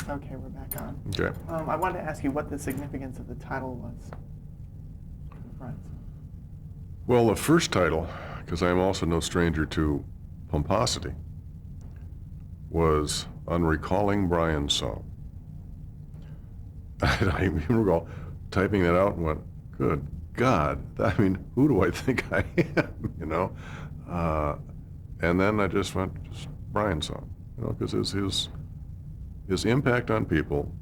Okay, we're back on. Okay. I wanted to ask you what the significance of the title was for Brian. Well, the first title, because I am also no stranger to pomposity, was On Recalling Brian's Song. I even recall typing that out and went, good God, I mean, who do I think I am, you know? And then I just went, just Brian's Song, you know, because his impact on people,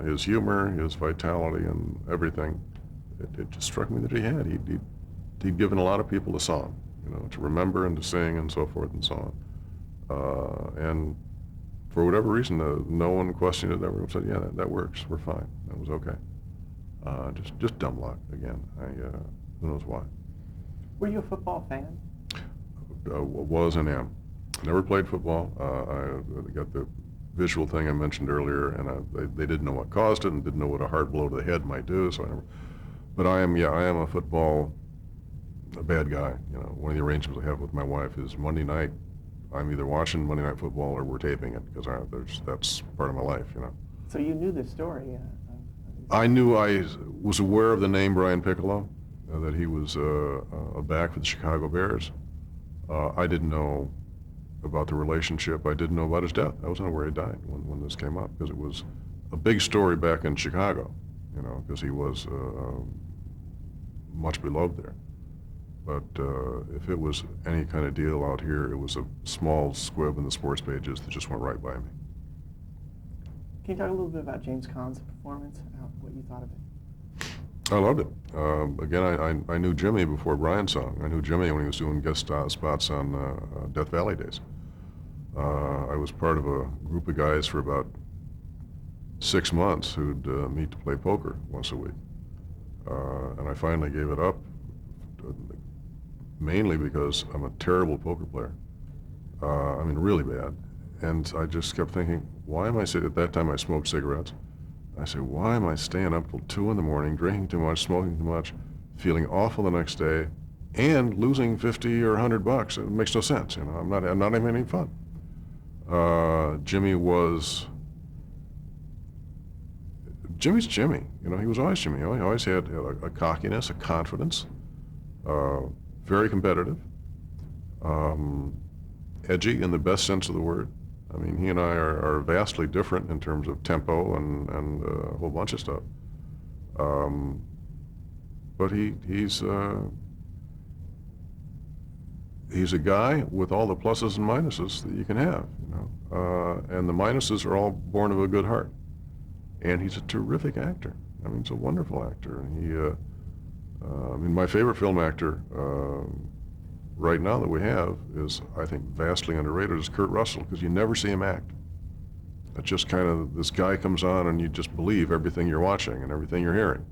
his humor, his vitality, and everything, it just struck me that he had. He'd given a lot of people a song, you know, to remember and to sing and so forth and so on. And for whatever reason, no one questioned it. Everyone said, yeah, that works. We're fine. That was okay. Just dumb luck again. Who knows why. Were you a football fan? Was and am. Never played football. I got the visual thing I mentioned earlier, and they didn't know what caused it and didn't know what a hard blow to the head might do. So I never. But I am a football a bad guy. You know, one of the arrangements I have with my wife is Monday night, I'm either watching Monday Night Football or we're taping it because that's part of my life. You know. So you knew the story. I knew I was aware of the name Brian Piccolo, that he was a back for the Chicago Bears. I didn't know about the relationship. I didn't know about his death. I wasn't aware he died when this came up because it was a big story back in Chicago, you know, because he was much beloved there. But if it was any kind of deal out here, it was a small squib in the sports pages that just went right by me. Can you talk a little bit about James Caan's performance, what you thought of it? I loved it. Again, I knew Jimmy before Brian's song. I knew Jimmy when he was doing guest spots on Death Valley Days. I was part of a group of guys for about 6 months who'd meet to play poker once a week. And I finally gave it up, mainly because I'm a terrible poker player. I mean, really bad. And I just kept thinking, why am I sitting, at that time I smoked cigarettes. I said, why am I staying up till 2 in the morning, drinking too much, smoking too much, feeling awful the next day, and losing 50 or $100? It makes no sense, you know. I'm not having any fun. Jimmy's Jimmy. You know, he was always Jimmy. He always had a cockiness, a confidence, very competitive, edgy in the best sense of the word. I mean, he and I are vastly different in terms of tempo and a whole bunch of stuff. But he's a guy with all the pluses and minuses that you can have, you know. And the minuses are all born of a good heart. And he's a terrific actor. I mean, he's a wonderful actor. And I mean, my favorite film actor right now that we have is, I think, vastly underrated, is Kurt Russell, because you never see him act. It's just kind of, this guy comes on and you just believe everything you're watching and everything you're hearing.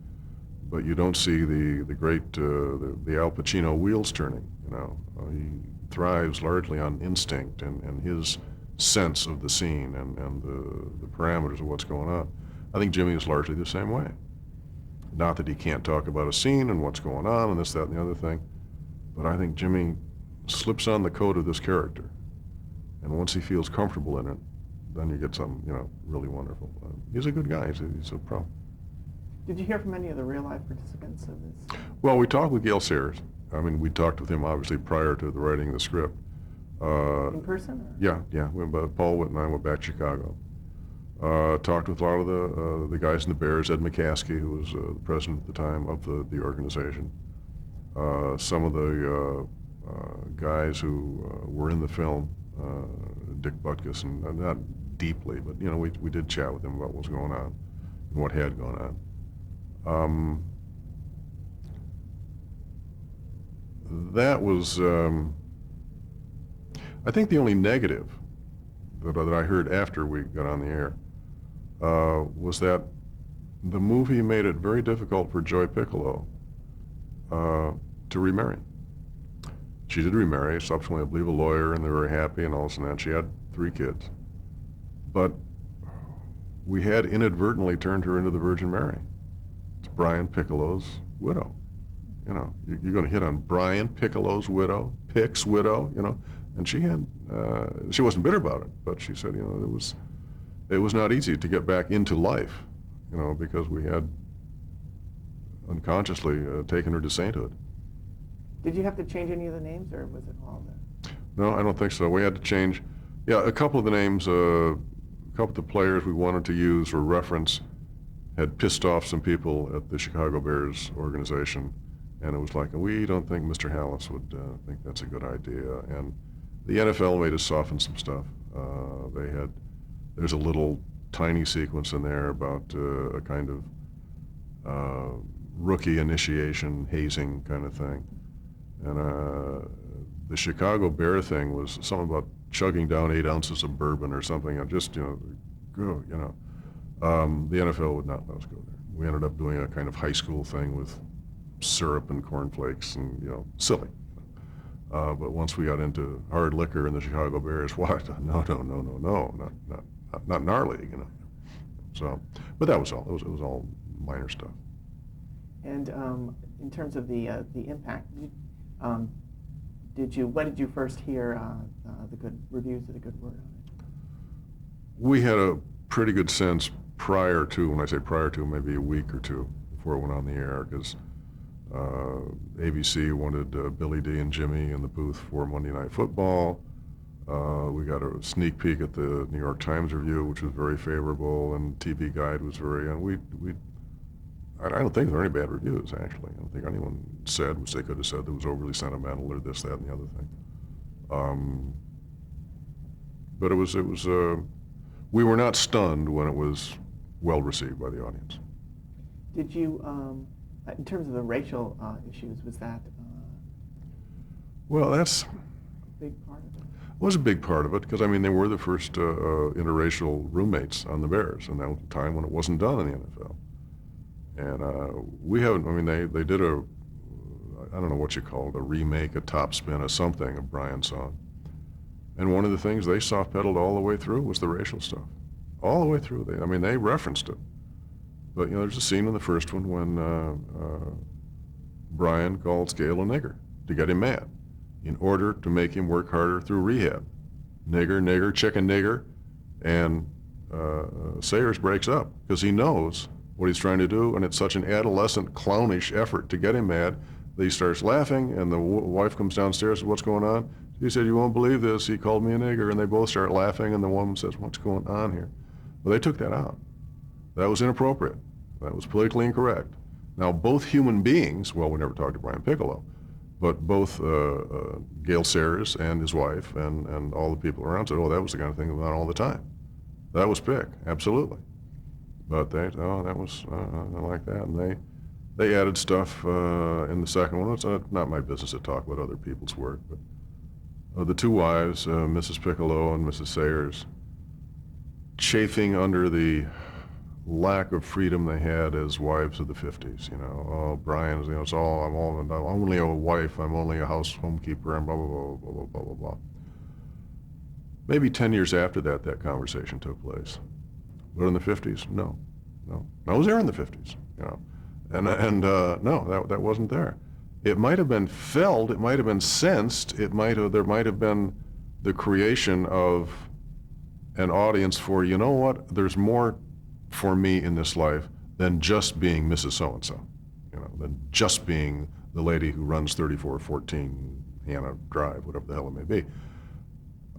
But you don't see the great, the Al Pacino wheels turning, you know. He thrives largely on instinct and his sense of the scene and the parameters of what's going on. I think Jimmy is largely the same way. Not that he can't talk about a scene and what's going on and this, that, and the other thing, but I think Jimmy slips on the coat of this character. And once he feels comfortable in it, then you get something, you know, really wonderful. He's a good guy. He's a pro. Did you hear from any of the real-life participants of this? Well, we talked with Gail Sayers. I mean, we talked with him, obviously, prior to the writing of the script. In person? Or? Yeah. Paul Witt and I went back to Chicago. Talked with a lot of the guys in the Bears, Ed McCaskey, who was the president at the time of the organization. Some of the guys who were in the film, Dick Butkus, and not deeply, but, you know, we did chat with him about what was going on and what had gone on. That was, I think, the only negative that I heard after we got on the air was that the movie made it very difficult for Joy Piccolo to remarry. She did remarry, subsequently, I believe, a lawyer, and they were happy and all this and that. She had 3 kids. But we had inadvertently turned her into the Virgin Mary. It's Brian Piccolo's widow. You know, you're going to hit on Brian Piccolo's widow, Pick's widow, you know. And she wasn't bitter about it, but she said, you know, it was not easy to get back into life, you know, because we had unconsciously taken her to sainthood. Did you have to change any of the names, or was it all the? No, I don't think so. We had to change, yeah, a couple of the names, a couple of the players we wanted to use or reference had pissed off some people at the Chicago Bears organization, and it was like, we don't think Mr. Hallis would think that's a good idea. And the NFL made us soften some stuff. There's a little tiny sequence in there about a kind of rookie initiation, hazing kind of thing. And the Chicago Bear thing was something about chugging down 8 ounces of bourbon or something, and just, go, the NFL would not let us go there. We ended up doing a kind of high school thing with syrup and cornflakes and, silly. But once we got into hard liquor in the Chicago Bears, what? No, not in our league, So, but that was all. It was all minor stuff. And in terms of the impact, when did you first hear the good reviews or the good word on it? We had a pretty good sense prior to, when I say prior to, maybe a week or two before it went on the air, because ABC wanted Billy D and Jimmy in the booth for Monday Night Football. We got a sneak peek at the New York Times review, which was very favorable, and TV Guide was very, and I don't think there were any bad reviews, actually. I don't think anyone said, which they could have said, that was overly sentimental or this, that, and the other thing. But it was we were not stunned when it was well received by the audience. Did you, in terms of the racial issues, was that Well, that's a big part of it? was a big part of it, because, they were the first interracial roommates on the Bears, and that was a time when it wasn't done in the NFL. And we haven't, they did I don't know what you call it, a remake, a top spin, a something of Brian's song. And one of the things they soft-pedaled all the way through was the racial stuff. All the way through. They referenced it. But, there's a scene in the first one when Brian calls Gale a nigger to get him mad in order to make him work harder through rehab. Nigger, chicken nigger. And Sayers breaks up because he knows what he's trying to do, and it's such an adolescent, clownish effort to get him mad that he starts laughing, and the wife comes downstairs and says, "What's going on?" He said, "You won't believe this. He called me a nigger," and they both start laughing, and the woman says, "What's going on here?" Well, they took that out. That was inappropriate. That was politically incorrect. Now, both human beings, well, we never talked to Brian Piccolo, but both Gale Sayers and his wife and all the people around said, "Oh, that was the kind of thing that went on all the time." That was Pick, absolutely. But that was like that, and they added stuff in the second one. It's not my business to talk about other people's work, but the two wives, Mrs. Piccolo and Mrs. Sayers, chafing under the lack of freedom they had as wives of the 50s. Oh, Brian's, it's all, I'm only a wife, I'm only a house homekeeper, and blah, blah, blah, blah, blah, blah, blah, blah. Maybe 10 years after that conversation took place. But in the 50s, no. I was there in the 50s, and no, that wasn't there. It might have been felt, it might have been sensed, there might have been the creation of an audience for, you know what, there's more for me in this life than just being Mrs. So-and-so, than just being the lady who runs 3414 Hannah Drive, whatever the hell it may be.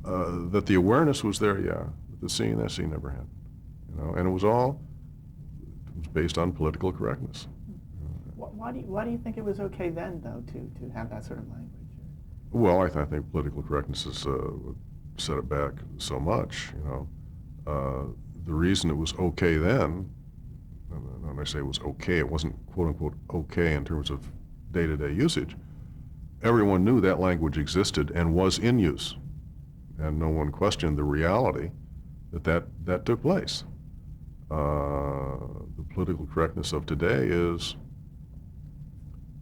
That the awareness was there, yeah, but that scene never happened. And it was based on political correctness. Why do you think it was okay then, though, to have that sort of language? Well, I think political correctness has set it back so much. The reason it was okay then, and when I say it was okay, it wasn't quote unquote okay in terms of day-to-day usage. Everyone knew that language existed and was in use, and no one questioned the reality that took place. The political correctness of today is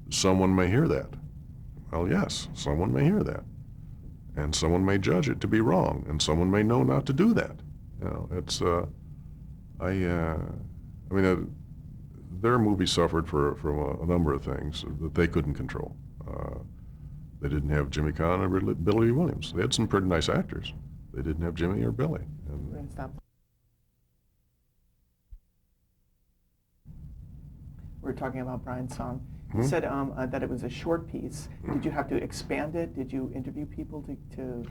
someone may hear that. Well, yes, someone may hear that. And someone may judge it to be wrong, and someone may know not to do that. Their movie suffered from a number of things that they couldn't control. They didn't have Jimmy Caan or Billy Williams. They had some pretty nice actors. They didn't have Jimmy or Billy. We're going to stop. were talking about Brian's song. You Hmm? said that it was a short piece. Did you have to expand it? Did you interview people to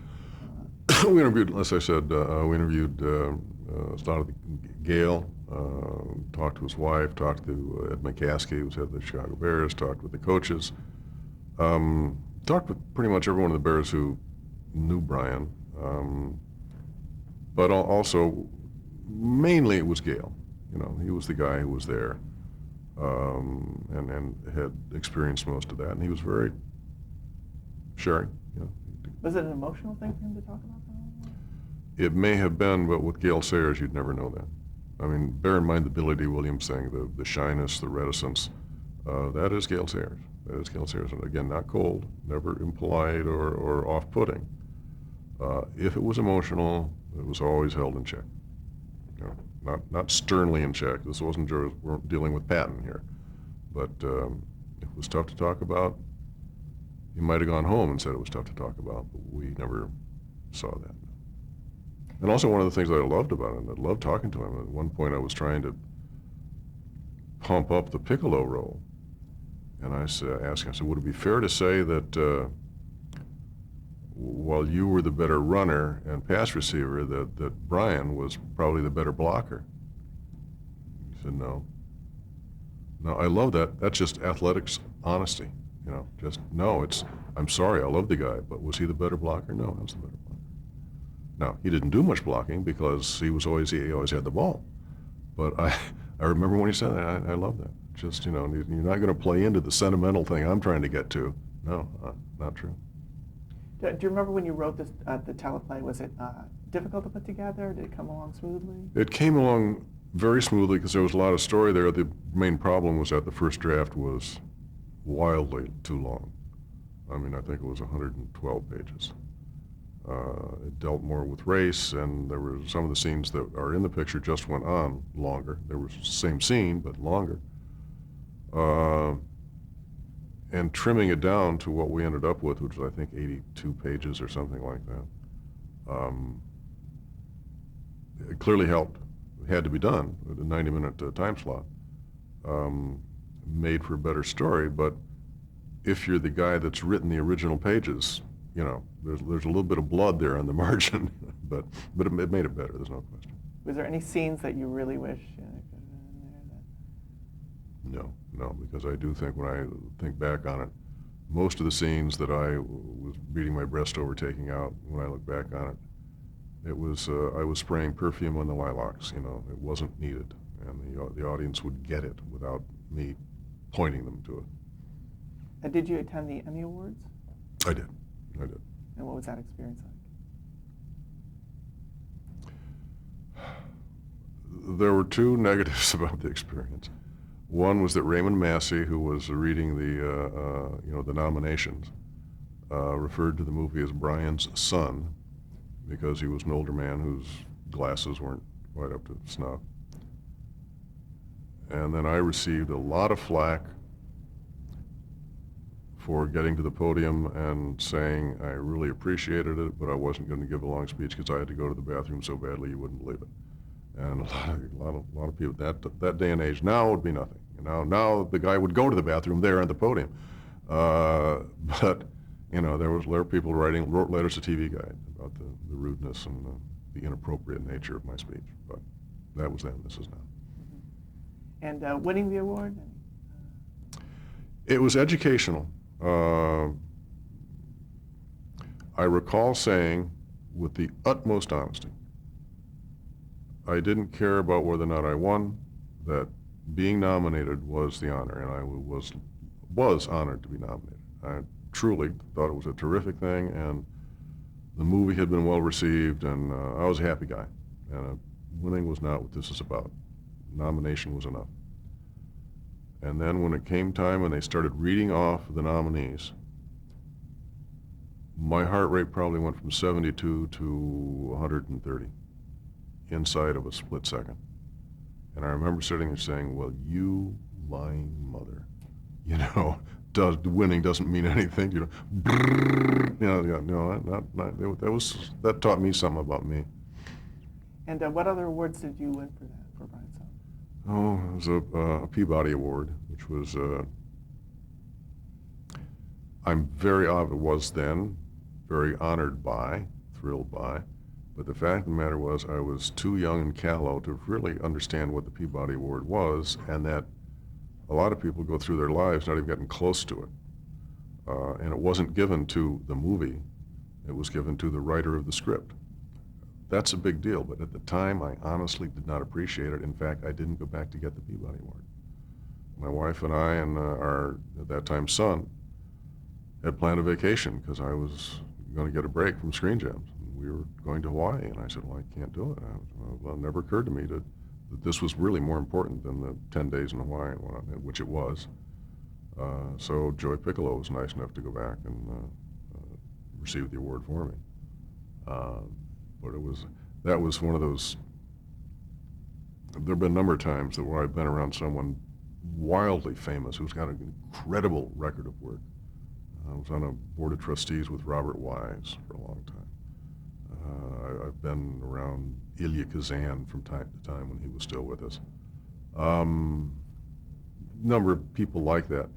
We interviewed, as I said, we interviewed started Gail, talked to his wife, talked to Ed McCaskey, who's head of the Chicago Bears, talked with the coaches, talked with pretty much everyone in the Bears who knew Brian, but also mainly it was Gail. You know, he was the guy who was there, and had experienced most of that, and he was very sharing. You know. Was it an emotional thing for him to talk about that? It may have been, but with Gail Sayers, you'd never know that. I mean, bear in mind the Billy D. Williams thing, the shyness, the reticence. That is Gail Sayers. That is Gail Sayers. And again, not cold, never impolite or off-putting. If it was emotional, it was always held in check. You know, not sternly in check. This wasn't, we're dealing with Patton here. But if it was tough to talk about, he might have gone home and said it was tough to talk about, but we never saw that. And also one of the things that I loved about him, I loved talking to him. At one point I was trying to pump up the piccolo role. And I asked him, I said, would it be fair to say that while you were the better runner and pass receiver, that Brian was probably the better blocker? He said, no. No, I love that. That's just athletics honesty. You know, just, no, I'm sorry, I love the guy, but was he the better blocker? No, I was the better blocker. Now, he didn't do much blocking because he always had the ball. But I remember when he said that, I love that. Just, you know, you're not going to play into the sentimental thing I'm trying to get to. No, not true. Do you remember when you wrote this, the teleplay, was it difficult to put together? Did it come along smoothly? It came along very smoothly because there was a lot of story there. The main problem was that the first draft was wildly too long. I mean, I think it was 112 pages. It dealt more with race, and there were some of the scenes that are in the picture just went on longer. There was the same scene, but longer. And trimming it down to what we ended up with, which was, I think, 82 pages or something like that, it clearly helped. It had to be done with a 90-minute time slot. Made for a better story, but if you're the guy that's written the original pages, you know, there's a little bit of blood there on the margin, but it made it better, there's no question. Was there any scenes that you really wish could have been in there? No, because I do think when I think back on it, most of the scenes that I was beating my breast over taking out, when I look back on it, it was, I was spraying perfume on the lilacs, you know, it wasn't needed, and the audience would get it without me pointing them to it. And did you attend the Emmy Awards? I did. And what was that experience like? There were two negatives about the experience. One was that Raymond Massey, who was reading the nominations, referred to the movie as Brian's son because he was an older man whose glasses weren't quite up to snuff. And then I received a lot of flack for getting to the podium and saying I really appreciated it, but I wasn't going to give a long speech because I had to go to the bathroom so badly you wouldn't believe it. And a lot of people that day and age now would be nothing. Now the guy would go to the bathroom there at the podium, but you know there were people wrote letters to TV Guide about the rudeness and the inappropriate nature of my speech. But that was then. This is now. Mm-hmm. And winning the award? It was educational. I recall saying, with the utmost honesty, I didn't care about whether or not I won, that being nominated was the honor, and I was honored to be nominated. I truly thought it was a terrific thing, and the movie had been well received, and I was a happy guy. And winning was not what this is about. Nomination was enough. And then when it came time and they started reading off the nominees, my heart rate probably went from 72 to 130 inside of a split second. And I remember sitting there saying, well, you lying mother, you know, winning doesn't mean anything, you know, that taught me something about me. And what other awards did you win for that, for Brian's song? Oh, it was a Peabody Award, which was, was then very honored by, thrilled by, but the fact of the matter was I was too young and callow to really understand what the Peabody Award was, and that a lot of people go through their lives not even getting close to it. And it wasn't given to the movie, it was given to the writer of the script. That's a big deal, but at the time I honestly did not appreciate it. In fact, I didn't go back to get the Peabody Award. My wife and I and our, at that time, son had planned a vacation because I was going to get a break from Screen Gems. We were going to Hawaii, and I said, well, I can't do it. Well, it never occurred to me that this was really more important than the 10 days in Hawaii, which it was. So Joey Piccolo was nice enough to go back and receive the award for me. But that was one of those, there have been a number of times that where I've been around someone wildly famous who's got an incredible record of work. I was on a board of trustees with Robert Wise for a long time. I've been around Ilya Kazan from time to time when he was still with us. Number of people like that.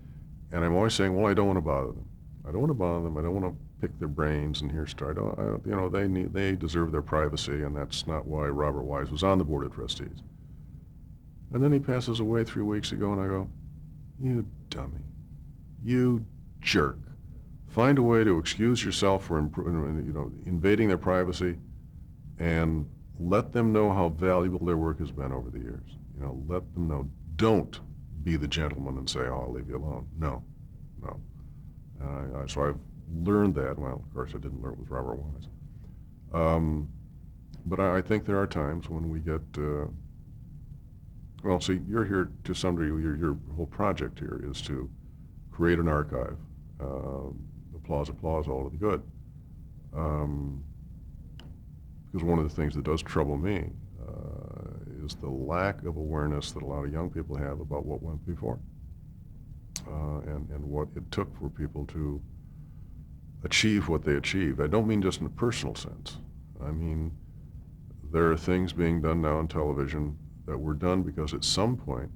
And I'm always saying, well, I don't want to bother them. I don't want to bother them. I don't want to pick their brains and hear start. You know, they deserve their privacy, and that's not why Robert Wise was on the board of trustees. And then he passes away 3 weeks ago, and I go, you dummy, you jerk. Find a way to excuse yourself for invading their privacy, and let them know how valuable their work has been over the years. You know, let them know. Don't be the gentleman and say, "Oh, I'll leave you alone." No, no. So I've learned that. Well, of course, I didn't learn it with Robert Wise. But I think there are times when we get. Well, see, you're here to some degree. Your whole project here is to create an archive. Applause, applause, all to the good. Because one of the things that does trouble me is the lack of awareness that a lot of young people have about what went before, and what it took for people to achieve what they achieved. I don't mean just in a personal sense. I mean, there are things being done now on television that were done because at some point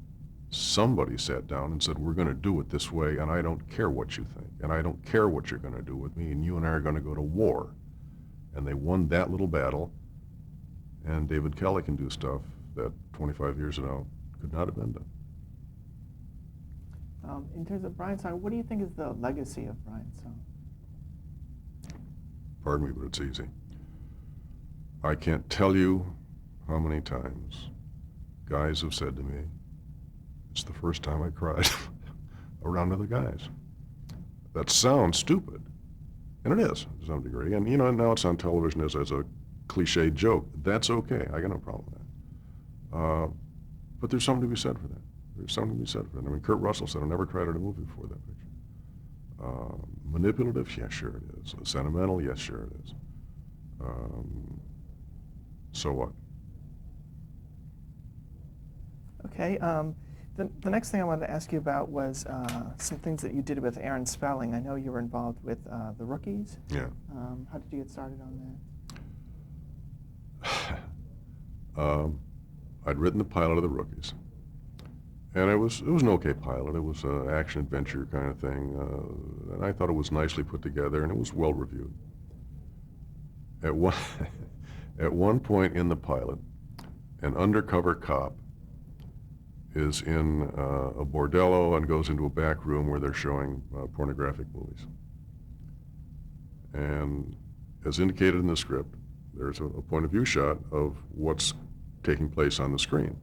somebody sat down and said, we're going to do it this way, and I don't care what you think, and I don't care what you're going to do with me, and you and I are going to go to war. And they won that little battle, and David Kelly can do stuff that 25 years ago could not have been done. In terms of Brian's song, what do you think is the legacy of Brian's song? Pardon me, but it's easy. I can't tell you how many times guys have said to me, it's the first time I cried around other guys. That sounds stupid, and it is to some degree. And you know, now it's on television as a cliched joke. That's okay. I got no problem with that. But there's something to be said for that. There's something to be said for that. I mean, Kurt Russell said, I never cried at a movie before that picture. Manipulative? Yes, sure it is. Sentimental? Yes, sure it is. So what? Okay. The next thing I wanted to ask you about was some things that you did with Aaron Spelling. I know you were involved with The Rookies. Yeah. How did you get started on that? I'd written the pilot of The Rookies. And it was an okay pilot. It was an action-adventure kind of thing. And I thought it was nicely put together, and it was well-reviewed. At one point in the pilot, an undercover cop is in a bordello and goes into a back room where they're showing pornographic movies. And as indicated in the script, there's a point of view shot of what's taking place on the screen.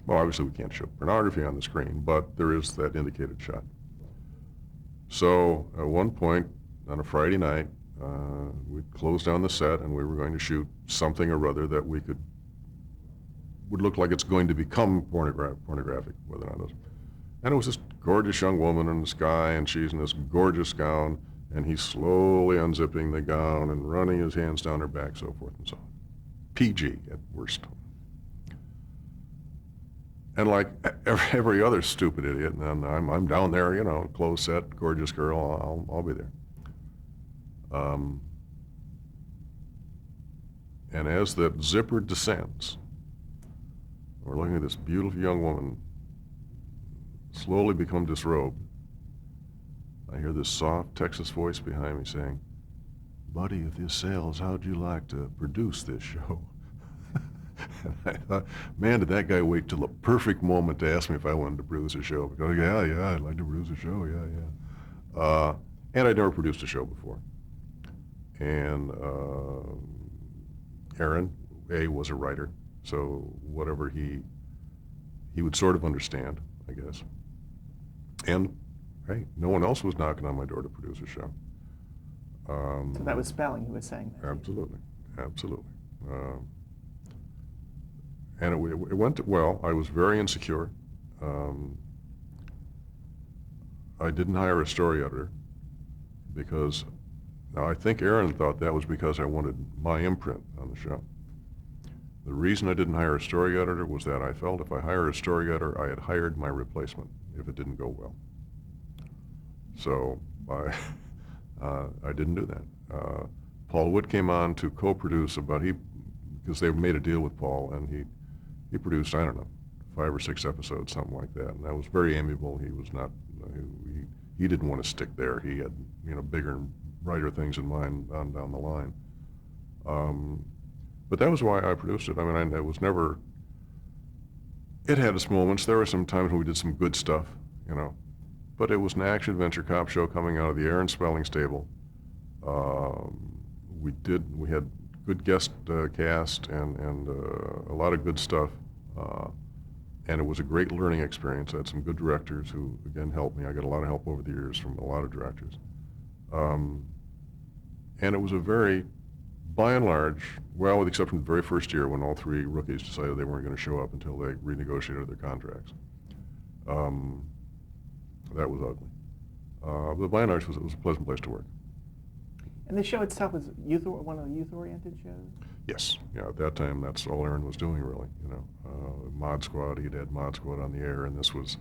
Well, obviously we can't show pornography on the screen, but there is that indicated shot. So at one point on a Friday night, we'd closed down the set and we were going to shoot something or other that would look like it's going to become pornographic, whether or not it is. And it was this gorgeous young woman in the sky, and she's in this gorgeous gown, and he's slowly unzipping the gown and running his hands down her back, so forth and so on. PG at worst. And like every other stupid idiot, and I'm down there, you know, clothes set, gorgeous girl, I'll be there. And as that zipper descends, we're looking at this beautiful young woman slowly become disrobed, I hear this soft Texas voice behind me saying, "Buddy, if this sells, how'd you like to produce this show?" And I thought, man, did that guy wait till the perfect moment to ask me if I wanted to produce a show. Because, yeah, I'd like to produce a show, yeah. And I'd never produced a show before. And Aaron, was a writer, so whatever he would sort of understand, I guess. And, hey, no one else was knocking on my door to produce a show. So that was Spelling who was saying that. Absolutely, absolutely. And it went well. I was very insecure. I didn't hire a story editor because, now I think Aaron thought that was because I wanted my imprint on the show. The reason I didn't hire a story editor was that I felt if I hired a story editor, I had hired my replacement if it didn't go well. So I didn't do that. Paul Wood came on to co-produce because they made a deal with Paul, and he produced, I don't know, 5 or 6 episodes, something like that, and that was very amiable. He was not, he didn't want to stick there. He had, bigger and brighter things in mind on down the line. But that was why I produced it. I mean, I was never, it had its moments. There were some times when we did some good stuff, but it was an action-adventure cop show coming out of the Aaron Spelling stable. We had good guest cast and a lot of good stuff. And it was a great learning experience. I had some good directors who, again, helped me. I got a lot of help over the years from a lot of directors. And it was a very, by and large, well, with the exception of the very first year when all 3 rookies decided they weren't going to show up until they renegotiated their contracts. That was ugly. But by and large, it was a pleasant place to work. And the show itself was one of the youth-oriented shows? Yes. Yeah, at that time, that's all Aaron was doing, really. Mod Squad, he'd had Mod Squad on the air, and this was,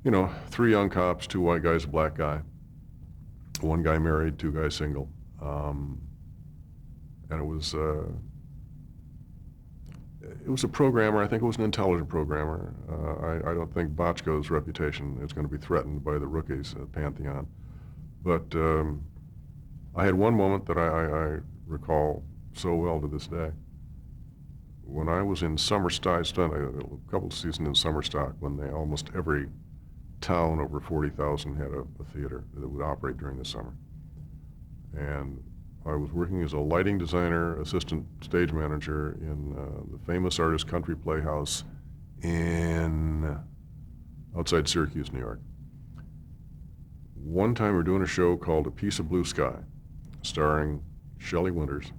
3 young cops, 2 white guys, a black guy. 1 guy married, 2 guys single. And it was a programmer. I think it was an intelligent programmer. I don't think Bochco's reputation is going to be threatened by the rookies at Pantheon. But I had one moment that I recall so well to this day. When I was in summer stock, I spent a couple of seasons in summer stock when almost every town over 40,000 had a theater that would operate during the summer. And I was working as a lighting designer, assistant stage manager in the famous Artist Country Playhouse outside Syracuse, New York. One time we were doing a show called A Piece of Blue Sky, starring Shelley Winters,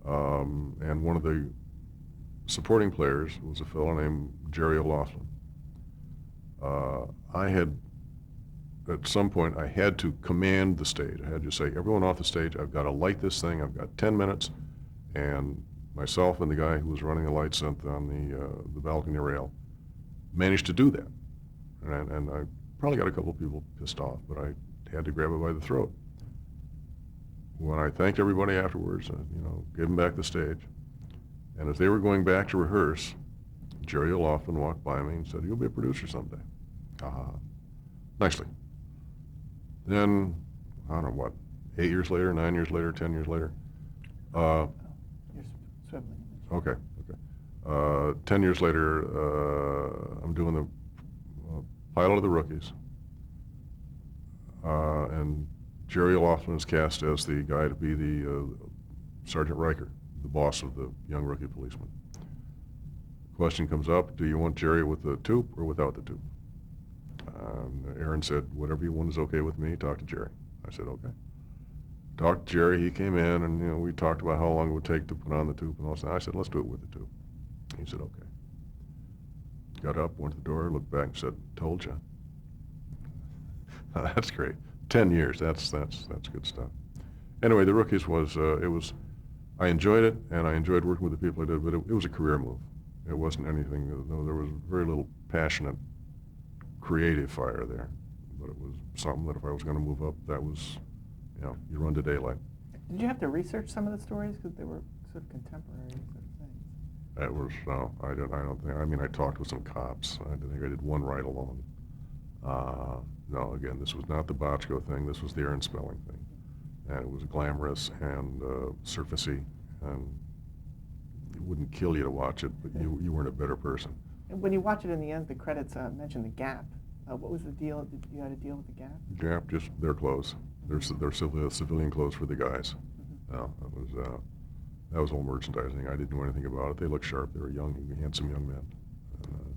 and one of the supporting players was a fellow named Jerry O'Loughlin. At some point, I had to command the stage. I had to say, everyone off the stage, I've got to light this thing. I've got 10 minutes. And myself and the guy who was running the lights on the balcony rail managed to do that. And I probably got a couple of people pissed off, but I had to grab it by the throat. When I thanked everybody afterwards, gave them back the stage. And as they were going back to rehearse, Jerry O'Loughlin walked by me and said, "You'll be a producer someday." Nicely. Then, I don't know what, 8 years later, 9 years later, 10 years later. You're swiveling. Okay. 10 years later, I'm doing the pilot of The Rookies. And Jerry O'Loughlin is cast as the guy to be the Sergeant Riker, the boss of the young rookie policeman. Question comes up, do you want Jerry with the tube or without the tube? Aaron said, whatever you want is okay with me, talk to Jerry. I said, okay. Talked to Jerry, he came in, and we talked about how long it would take to put on the tube and all that. I said, let's do it with the tube. He said, okay. Got up, went to the door, looked back and said, told you. That's great. 10 years, that's good stuff. Anyway, The Rookies was, I enjoyed it, and I enjoyed working with the people I did, but it was a career move. It wasn't anything, there was very little passionate, creative fire there. But it was something that if I was going to move up, that was, you run to daylight. Did you have to research some of the stories because they were sort of contemporary sort of things? That was, no, I don't think, I talked with some cops. I think I did one ride along. No, again, this was not the Bochco thing. This was the Aaron Spelling thing. And it was glamorous and surfacey, and it wouldn't kill you to watch it, but you weren't a better person. And when you watch it in the end, the credits mention the Gap. What was the deal? Did you had to deal with the Gap? Gap, just their clothes. Their civilian clothes for the guys. Mm-hmm. No, that was all merchandising. I didn't know anything about it. They looked sharp. They were young, handsome young men. And,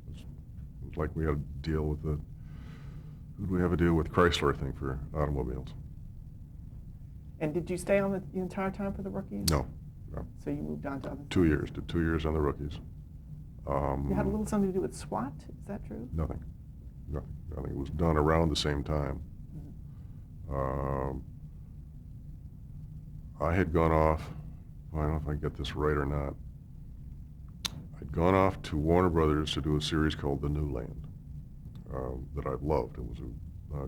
it was like we had to deal with who did we have to deal with Chrysler, I think, for automobiles. And did you stay on the entire time for the Rookies? No. So you moved on to other 2 years. Did 2 years on the Rookies. You had a little something to do with SWAT, is that true? Nothing. It was done around the same time. Mm-hmm. I had gone off, I don't know if I get this right or not. I'd gone off to Warner Brothers to do a series called The New Land that I've loved. It was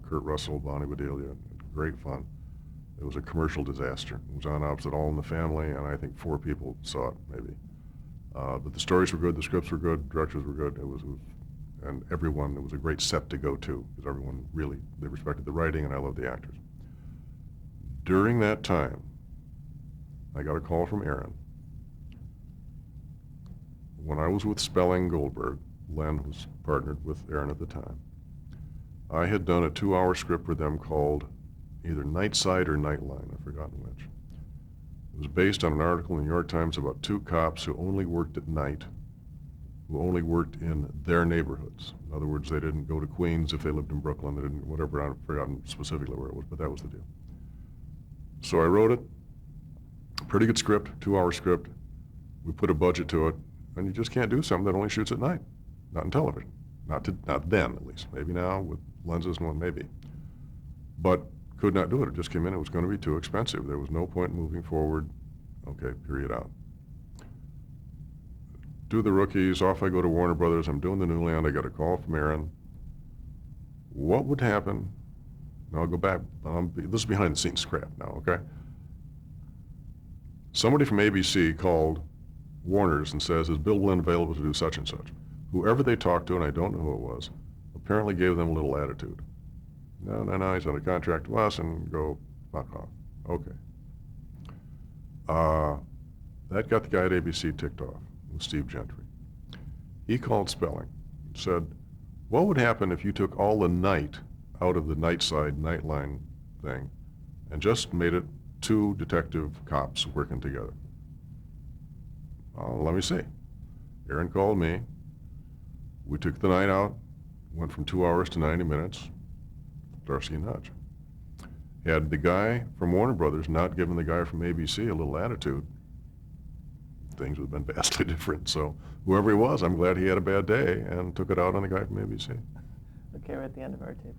Kurt Russell, Bonnie Bedelia, great fun. It was a commercial disaster. It was on opposite All in the Family, and I think 4 people saw it, maybe. But the stories were good, the scripts were good, directors were good. And everyone, it was a great set to go to, because everyone really, they respected the writing, and I loved the actors. During that time, I got a call from Aaron. When I was with Spelling Goldberg, Len was partnered with Aaron at the time, I had done a 2-hour script for them called either Nightside or Nightline, I've forgotten which. It was based on an article in the New York Times about 2 cops who only worked at night, who only worked in their neighborhoods. In other words, they didn't go to Queens if they lived in Brooklyn, they didn't, whatever, I've forgotten specifically where it was, but that was the deal. So I wrote it, pretty good script, 2-hour script. We put a budget to it, and you just can't do something that only shoots at night, not in television. Not then, at least. Maybe now with lenses and what, maybe. But could not do it. It just came in. It was going to be too expensive. There was no point in moving forward. Okay, period, out. Do the Rookies. Off I go to Warner Brothers. I'm doing The New Land. I got a call from Aaron. What would happen? Now I'll go back. This is behind the scenes crap now, okay? Somebody from ABC called Warner's and says, is Bill Blinn available to do such and such? Whoever they talked to, and I don't know who it was, apparently gave them a little attitude. No, he's on a contract to us, and go, fuck off. Okay. That got the guy at ABC ticked off, with Steve Gentry. He called Spelling and said, what would happen if you took all the night out of the Nightside, Nightline thing and just made it 2 detective cops working together? Let me see. Aaron called me. We took the night out, went from 2 hours to 90 minutes. Darcy and Hutch. Had the guy from Warner Brothers not given the guy from ABC a little attitude, things would have been vastly different. So whoever he was, I'm glad he had a bad day and took it out on the guy from ABC. Okay, we're at the end of our tape.